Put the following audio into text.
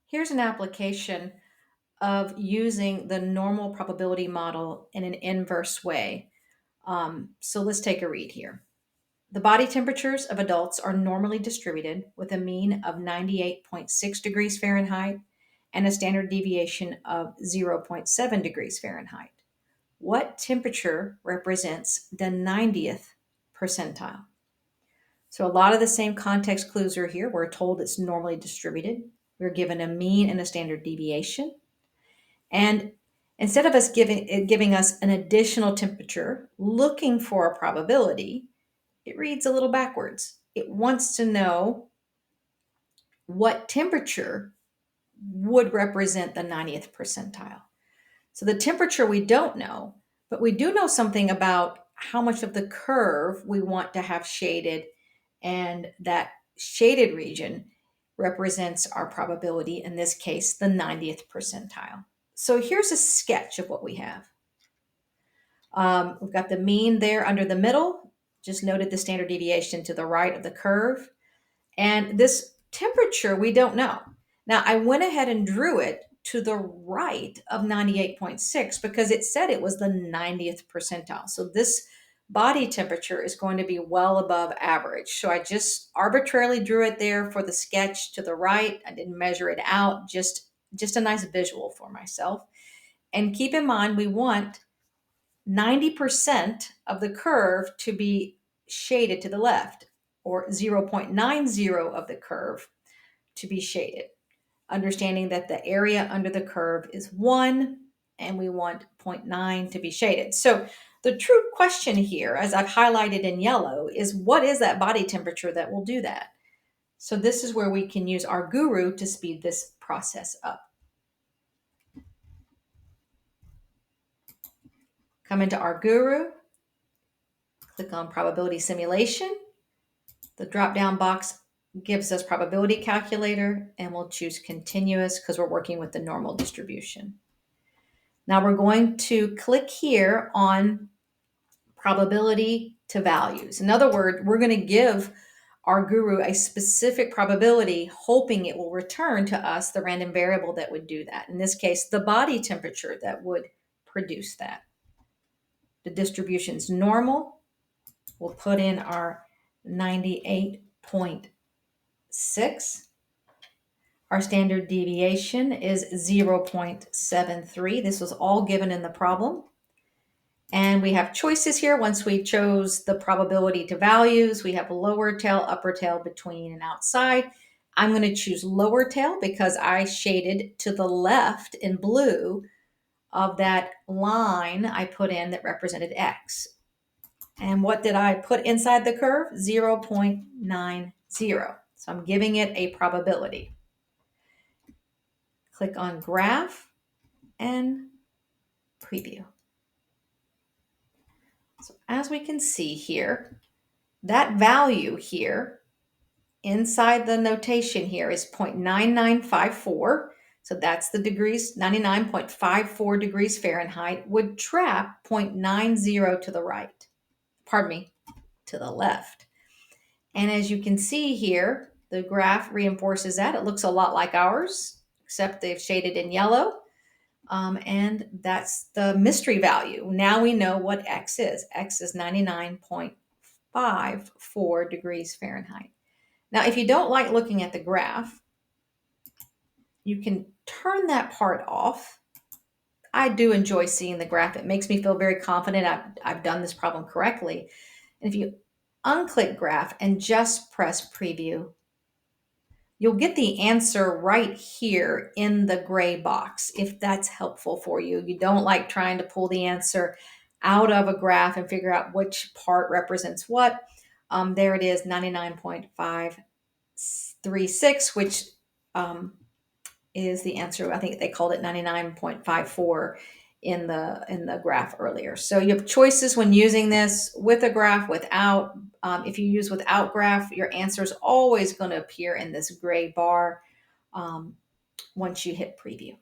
Here's an application of using the normal probability model in an inverse way. So let's take a read here. The body temperatures of adults are normally distributed with a mean of 98.6 degrees Fahrenheit and a standard deviation of zero point 0.7 degrees Fahrenheit. What temperature represents the 90th percentile? So a lot of the same context clues are here. We're told it's normally distributed. We're given a mean and a standard deviation. And instead of us giving us an additional temperature, looking for a probability, it reads a little backwards. It wants to know what temperature would represent the 90th percentile. So the temperature we don't know, but we do know something about how much of the curve we want to have shaded, and that shaded region represents our probability, in this case, the 90th percentile. So here's a sketch of what we have. We've got the mean there under the middle, just noted the standard deviation to the right of the curve. And this temperature, we don't know. Now, I went ahead and drew it to the right of 98.6 because it said it was the 90th percentile. So this body temperature is going to be well above average. So I just arbitrarily drew it there for the sketch to the right. I didn't measure it out, just a nice visual for myself. And keep in mind, we want 90% of the curve to be shaded to the left, or 0.90 of the curve to be shaded. Understanding that the area under the curve is 1 and we want 0.9 to be shaded. So the true question here, as I've highlighted in yellow, is what is that body temperature that will do that? So this is where we can use Rguroo to speed this process up. Come into Rguroo, click on probability simulation. The drop-down box gives us probability calculator, and we'll choose continuous because we're working with the normal distribution. Now we're going to click here on probability to values. In other words, we're going to give Rguroo a specific probability, hoping it will return to us the random variable that would do that. In this case, the body temperature that would produce that. The distribution's normal. We'll put in our 98.6. Our standard deviation is 0.73. This was all given in the problem. And we have choices here. Once we chose the probability to values, we have lower tail, upper tail, between, and outside. I'm going to choose lower tail because I shaded to the left in blue of that line I put in that represented X. And what did I put inside the curve? 0.90. So I'm giving it a probability. Click on graph and preview. So as we can see here, that value here inside the notation here is 0.9954. So that's the degrees, 99.54 degrees Fahrenheit would trap 0.90 to the right. Pardon me, to the left. And as you can see here, the graph reinforces that. It looks a lot like ours, except they've shaded in yellow. And that's the mystery value. Now we know what X is. X is 99.54 degrees Fahrenheit. Now, if you don't like looking at the graph, you can turn that part off. I do enjoy seeing the graph. It makes me feel very confident I've done this problem correctly. And if you unclick graph and just press preview, you'll get the answer right here in the gray box, if that's helpful for you. You don't like trying to pull the answer out of a graph and figure out which part represents what. There it is, 99.536, which is the answer. I think they called it 99.54 in the graph earlier. So you have choices when using this, with a graph, without. If you use without graph, your answer is always going to appear in this gray bar once you hit preview.